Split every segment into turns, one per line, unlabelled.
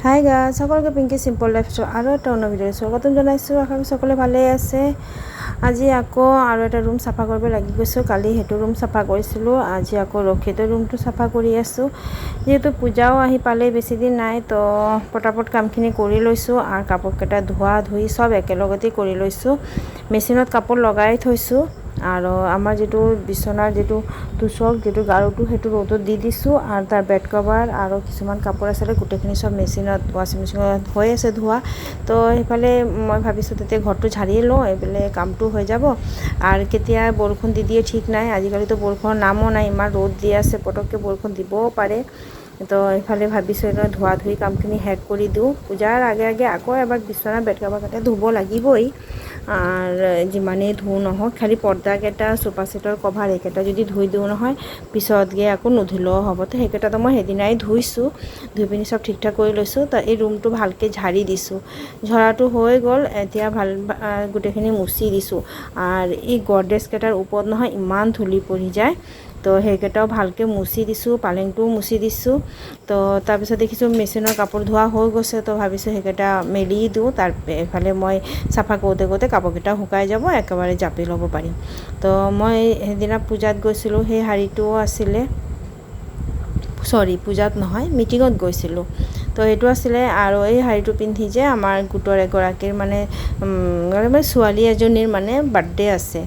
Hi guys, সকলোকে Pinky simple লাইফৰ আৰু এটা অন্য ভিডিঅ' স্বাগতম জনাইছোঁ। আশা কৰোঁ সকলোৱে ভালেই আছে। আজি আকৌ আৰু এটা ৰুম চাফা কৰিব লাগি গৈছোঁ। কালি সেইটো ৰুম চাফা কৰিছিলোঁ, আজি আকৌ ৰখিতৰ ৰুমটো চাফা কৰি আছোঁ। যিহেতু পূজাও আহি পালেই, বেছি দিন নাই, তো পটাপট কামখিনি কৰি লৈছোঁ। আৰু কাপোৰকেইটা ধোৱা ধুই চব একেলগতেই কৰি লৈছোঁ। মেচিনত কাপোৰ লগাই থৈছোঁ আৰু আমাৰ যিটো বিচনাৰ যিটো তোচক, যিটো গাৰুটো, সেইটো ৰ'দত দি দিছোঁ। আৰু তাৰ বেড কভাৰ আৰু কিছুমান কাপোৰ আছিলে, গোটেইখিনি চব মেচিনত, ৱাশ্বিং মেচিনত হৈ আছে ধোৱা। তো সেইফালে মই ভাবিছোঁ তেতিয়া ঘৰটো ঝাৰিয়ে লওঁ, এইফালে কামটো হৈ যাব। আৰু কেতিয়া বৰষুণ দি দিয়ে ঠিক নাই, আজিকালিতো বৰষুণৰ নামো নাই, ইমান ৰ'দ দি আছে, পটককৈ বৰষুণ দিবও পাৰে। তো এইফালে ভাবিছোঁ ধোৱা ধুই কামখিনি শেষ কৰি দিওঁ। পূজাৰ আগে আগে আকৌ এবাৰ বিচনা বেড কভাৰকেইটা ধুব লাগিবই। আৰু যিমানেই ধুও নহওক, খালি পৰ্দাকেইটা, চোফা ছেটৰ কভাৰ এইকেইটা যদি ধুই দিওঁ নহয়, পিছত গৈ আকৌ নুধুলেও হ'ব। তো সেইকেইটাতো মই সেইদিনাই ধুইছোঁ, ধুই পিনি চব ঠিক ঠাক কৰি লৈছোঁ। তো এই ৰুমটো ভালকৈ ঝাৰি দিছোঁ, ঝৰাটো হৈ গ'ল। এতিয়া গোটেইখিনি মুচি দিছোঁ। আৰু এই গডৰেজকেইটাৰ ওপৰত নহয় ইমান ধূলি পৰি যায়, তো সেইকেইটাও ভালকৈ মুচি দিছোঁ, পালেংটোও মুচি দিছোঁ। তো তাৰপিছত দেখিছোঁ মেচিনৰ কাপোৰ ধোৱা হৈ গৈছে, তো ভাবিছোঁ সেইকেইটা মেলি দিওঁ। এইফালে মই চাফা কৰোঁতে কৰোঁতে কাপোৰকেইটা শুকাই যাব, একেবাৰে জাপি ল'ব পাৰিম। তো মই সেইদিনা পূজাত গৈছিলোঁ, সেই শাড়ীটোও আছিলে, পূজাত নহয়, মিটিঙত গৈছিলোঁ। তো সেইটো আছিলে। আৰু এই শাড়ীটো পিন্ধি যে আমাৰ গোটৰ এগৰাকীৰ মানে ছোৱালী এজনীৰ মানে বাৰ্থডে আছে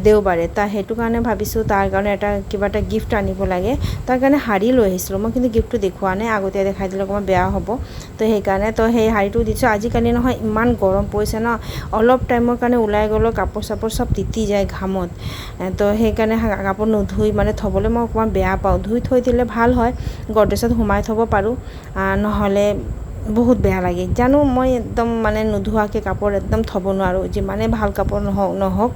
দেওবাৰে, সেইটো কাৰণে ভাবিছোঁ তাৰ কাৰণে কিবা এটা গিফ্ট আনিব লাগে। তাৰ কাৰণে শাড়ী লৈ আহিছিলোঁ মই, কিন্তু গিফ্টটো দেখুওৱা নাই, আগতীয়া দেখাই দিলে অকণমান বেয়া হ'ব। তো সেইকাৰণে সেই শাড়ীটো দিছোঁ। আজিকালি নহয় ইমান গৰম পৰিছে ন, অলপ টাইমৰ কাৰণে ওলাই গ'লেও কাপোৰ চাপোৰ চব তিতি যায় ঘামত। তো সেইকাৰণে কাপোৰ নুধুই মানে থ'বলৈ মই অকণমান বেয়া পাওঁ। ধুই থৈ দিলে ভাল হয়, গডৰেজত সোমাই থ'ব পাৰোঁ, নহ'লে বহুত বেয়া লাগে। জানো মই একদম মানে নোধোৱাকৈ কাপোৰ একদম থ'ব নোৱাৰোঁ। যিমানেই ভাল কাপোৰ নহওক,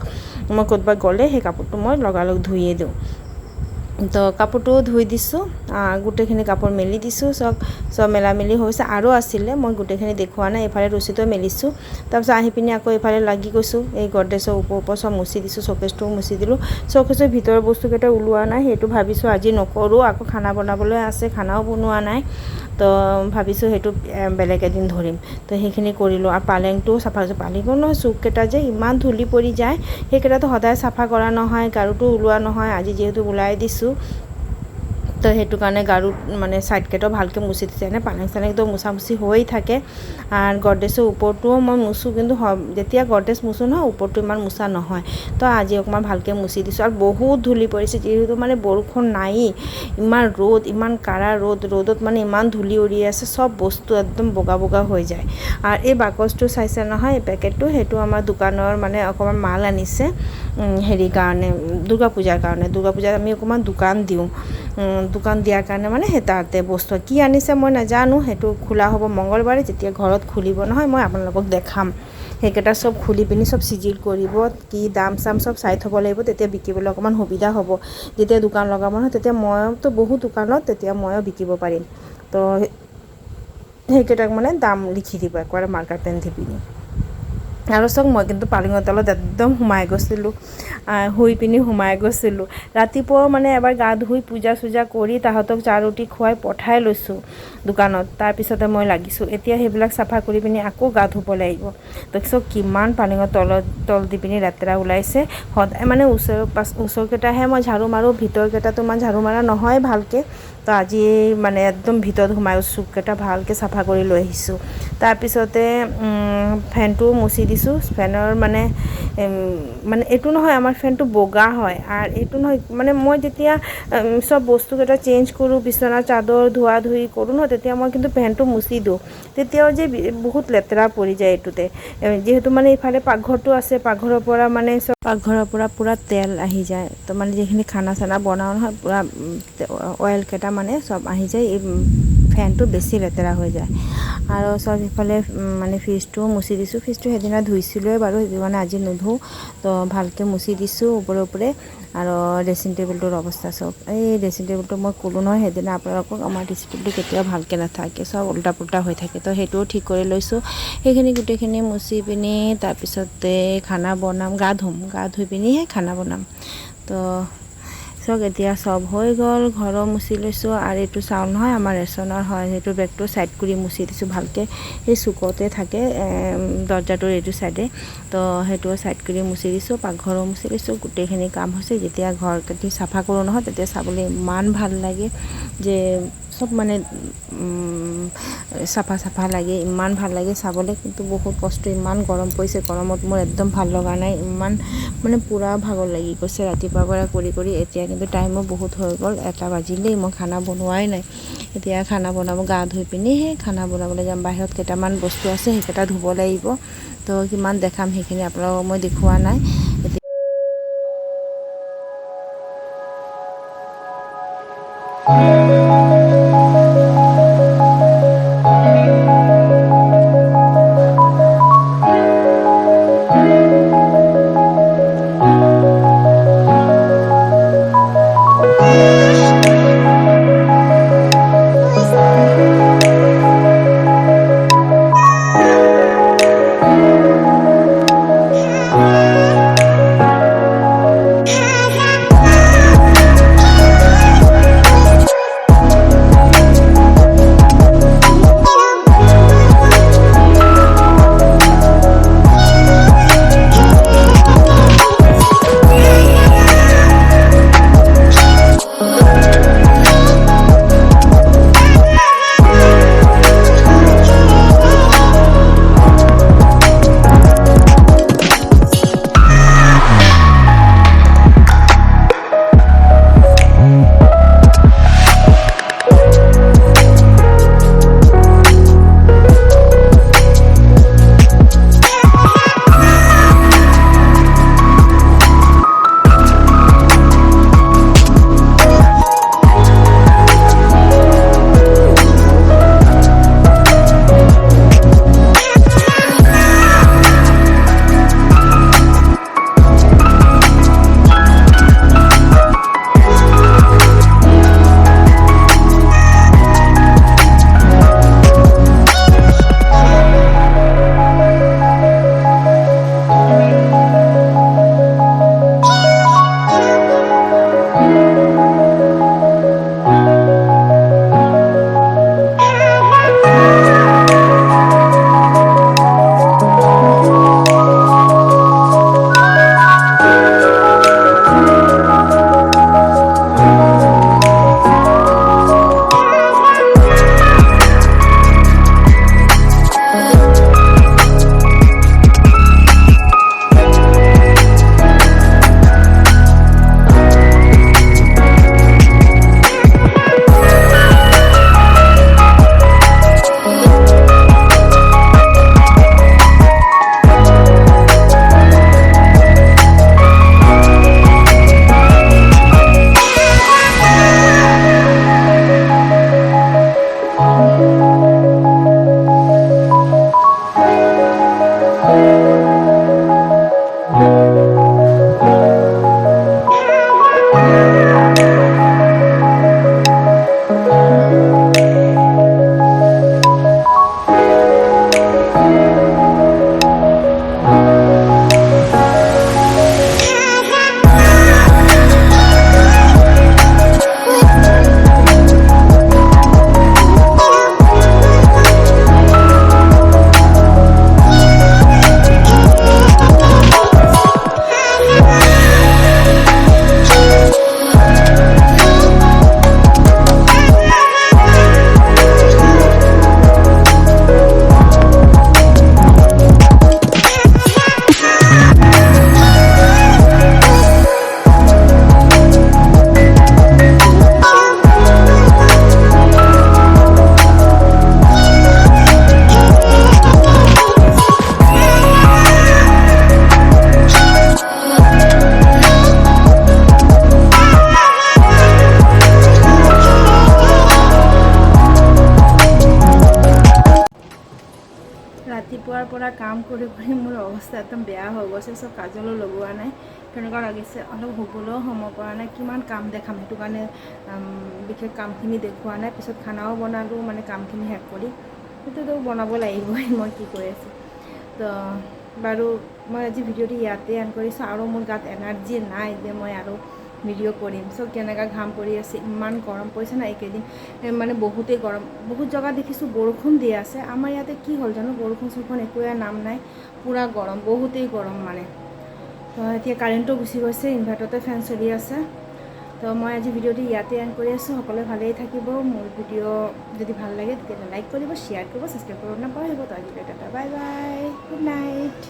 মই ক'ৰবাত গ'লে সেই কাপোৰটো মই লগালগ ধুইয়ে দিওঁ। তো কাপোৰটোও ধুই দিছোঁ, গোটেইখিনি কাপোৰ মেলি দিছোঁ, চব মেলামেলি হৈছে। আৰু আছিলে, মই গোটেইখিনি দেখুওৱা নাই। এইফালে ৰছীটো মেলিছোঁ, তাৰপিছত আহি পিনি আকৌ এইফালে লাগি গৈছোঁ। এই গডৰেজৰ ওপৰ চব মুচি দিছোঁ, চকেজটোও মুচি দিলোঁ। চকেজৰ ভিতৰৰ বস্তুকেইটা ওলোৱা নাই, সেইটো ভাবিছোঁ আজি নকৰোঁ। আকৌ খানা বনাবলৈ আছে, খানাও বনোৱা নাই, তো ভাবিছোঁ সেইটো বেলেগ এদিন ধৰিম। তো সেইখিনি কৰিলোঁ। আৰু পালেংটোও চাফা কৰিছোঁ। পালেংটো নহয়, চুককেইটা যে ইমান ধূলি পৰি যায়, সেইকেইটাতো সদায় চাফা কৰা নহয়, গাৰুটো ওলোৱা নহয়। আজি যিহেতু ওলাই দিছোঁ, তো সেইটো কাৰণে গাৰুত মানে ছাইডকেইটাও ভালকৈ মুচি দিছে। এনে পালেং চালেংটো মুচামুচি হৈয়ে থাকে। আৰু গডৰেজৰ ওপৰটোও মই মুচোঁ, কিন্তু যেতিয়া গডৰেজ মুচোঁ নহয়, ওপৰটো ইমান মুচা নহয়। তো আজি অকণমান ভালকৈ মুচি দিছোঁ। আৰু বহুত ধূলি পৰিছে, যিহেতু মানে বৰষুণ নায়েই, ইমান ৰ'দ, ইমান কাঢ়া ৰ'দত মানে ইমান ধূলি উৰি আছে, চব বস্তু একদম বগা বগা হৈ যায়। আৰু এই বাকচটো চাইছে নহয়, এই পেকেটটো, সেইটো আমাৰ দোকানৰ মানে অকণমান মাল আনিছে হেৰি কাৰণে, দুৰ্গা পূজাৰ কাৰণে। দুৰ্গা পূজাত আমি অকণমান দোকান দিয়াৰ কাৰণে মানে সেই তাতে বস্তু কি আনিছে মই নাজানো। সেইটো খোলা হ'ব মঙলবাৰে, যেতিয়া ঘৰত খুলিব নহয় মই আপোনালোকক দেখাম। সেইকেইটা চব খুলি পিনি চব চিজিল কৰিব, কি দাম চাম চব চাই থ'ব লাগিব, তেতিয়া বিকিবলৈ অকণমান সুবিধা হ'ব। যেতিয়া দোকান লগাব নহয়, তেতিয়া মইতো বহুত দোকানত তেতিয়া ময়ো বিকিব পাৰিম। তো সেইকেইটাক মানে দাম লিখি দিব একেবাৰে মাৰ্কাৰ পেন দি পিনি। আৰু চাওক, মই কিন্তু পালেঙৰ তলত একদম সোমাই গৈছিলোঁ, সোমাই গৈছিলোঁ। ৰাতিপুৱাও মানে এবাৰ গা ধুই পূজা চূজা কৰি তাহাঁতক চাহ ৰুটি খুৱাই পঠাই লৈছোঁ দোকানত, তাৰপিছতে মই লাগিছোঁ। এতিয়া সেইবিলাক চাফা কৰি পিনি আকৌ গা ধুব লাগিব। তো চাওক কিমান পালেঙৰ তল দি পিনি লেতেৰা ওলাইছে। সদায় মানে ওচৰকেইটাহে মই ঝাৰু মাৰোঁ, ভিতৰকেইটাতো ইমান ঝাৰু মাৰা নহয় ভালকৈ। তো আজি মানে একদম ভিতৰত সোমাই চুককেইটা ভালকৈ চাফা কৰি লৈ আহিছোঁ। তাৰপিছতে ফেনটোও মুচি দিছোঁ। ফেনৰ মানে এইটো নহয়, আমাৰ ফেনটো বগা হয়। আৰু এইটো নহয় মানে, মই যেতিয়া চব বস্তুকেইটা চেঞ্জ কৰোঁ, বিচনাৰ চাদৰ ধোৱা ধুই কৰোঁ নহয়, তেতিয়া মই কিন্তু ফেনটো মুচি দিওঁ। তেতিয়াও যে বহুত লেতেৰা পৰি যায় এইটোতে। যিহেতু মানে ইফালে পাকঘৰটো আছে, পাকঘৰৰ পৰা পূৰা তেল আহি যায়। তো মানে যিখিনি খানা চানা বনাওঁ নহয়, পূৰা অইলকেইটা মানে চব আহি যায়, এই ফেনটো বেছি লেতেৰা হৈ যায়। আৰু চব ইফালে মানে ফ্ৰিজটোও মুচি দিছোঁ। ফ্ৰিজটো সেইদিনা ধুইছিলোঁৱে বাৰু, সেইটো কাৰণে আজি নুধুওঁ। তো ভালকৈ মুচি দিছোঁ ওপৰে। আৰু ড্ৰেছিং টেবুলটোৰ অৱস্থা চাওক। এই ড্ৰেছিং টেবুলটো মই ক'লোঁ নহয় সেইদিনা আপোনালোকক, আমাৰ ড্ৰেছিং টেবুলটো কেতিয়াও ভালকৈ নাথাকে, চব উল্টা পুল্টা হৈ থাকে। তো সেইটোও ঠিক কৰি লৈছোঁ। সেইখিনি গোটেইখিনি মুচি পিনি তাৰপিছতে খানা বনাম, গা ধুই পিনিহে খানা বনাম। তো চাওক এতিয়া চব হৈ গ'ল, ঘৰো মুচি লৈছোঁ। আৰু এইটো চাউল নহয়, আমাৰ ৰেচনৰ হয়। সেইটো বেগটো চাইড কৰি মুচি দিছোঁ ভালকৈ। সেই চুকতে থাকে দৰ্জাটোৰ এইটো চাইডে, তো সেইটো চাইড কৰি মুচি দিছোঁ। পাকঘৰো মুচি দিছোঁ, গোটেইখিনি কাম হৈছে। যেতিয়া ঘৰ কাটি চাফা কৰোঁ নহয়, তেতিয়া চাবলৈ ইমান ভাল লাগে যে চব মানে চাফা চাফা লাগে, ইমান ভাল লাগে চাবলৈ। কিন্তু বহুত কষ্ট, ইমান গৰম পৰিছে। গৰমত মোৰ একদম ভাল লগা নাই, ইমান মানে পূৰা ভাগৰ লাগি গৈছে ৰাতিপুৱাৰ পৰা কৰি কৰি। এতিয়া কিন্তু টাইমো বহুত হৈ গ'ল, 1টা বাজিলেই। মই খানা বনোৱাই নাই। এতিয়া খানা বনাব, গা ধুই পিনিহে খানা বনাবলৈ যাম। বাহিৰত কেইটামান বস্তু আছে, সেইকেইটা ধুব লাগিব। তো কিমান দেখাম সেইখিনি আপোনালোকক মই দেখুওৱা নাই। ৰাতিপুৱাৰ পৰা কাম কৰি কৰি মোৰ অৱস্থা একদম বেয়া হৈ গৈছে। চব কাজলো লগোৱা নাই, কেনেকুৱা লাগিছে। অলপ শুবলৈও সময় পৰা নাই, কিমান কাম দেখাম। সেইটো কাৰণে বিশেষ কামখিনি দেখুওৱা নাই। পিছত খানাও বনালোঁ, মানে কামখিনি শেষ কৰি। সেইটোতো বনাব লাগিবই, মই কি কৈ আছোঁ। তো বাৰু মই আজি ভিডিঅ'টো ইয়াতে এণ্ড কৰিছোঁ। আৰু মোৰ গাত এনাৰ্জি নাই যে মই আৰু ভিডিঅ' কৰিম। চ' কেনেকুৱা ঘাম পৰি আছে, ইমান গৰম পৰিছে না এইকেইদিন, মানে বহুতেই গৰম। বহুত জেগাত দেখিছোঁ বৰষুণ দি আছে, আমাৰ ইয়াতে কি হ'ল জানো, বৰষুণ চৰষুণ একোৱে নাম নাই, পূৰা গৰম, বহুতেই গৰম মানে। তো এতিয়া কাৰেণ্টটো গুচি গৈছে, ইনভাৰ্টাৰতে ফেন চলি আছে। তো মই আজি ভিডিঅ'টো ইয়াতে এণ্ড কৰি আছোঁ। সকলোৱে ভালেই থাকিব। মোৰ ভিডিঅ' যদি ভাল লাগে তেতিয়াহ'লে লাইক কৰিব, শ্বেয়াৰ কৰিব, ছাবস্ক্ৰাইব কৰিব নাপাহৰিব। তো আজিলৈ Tata, bye bye, good night.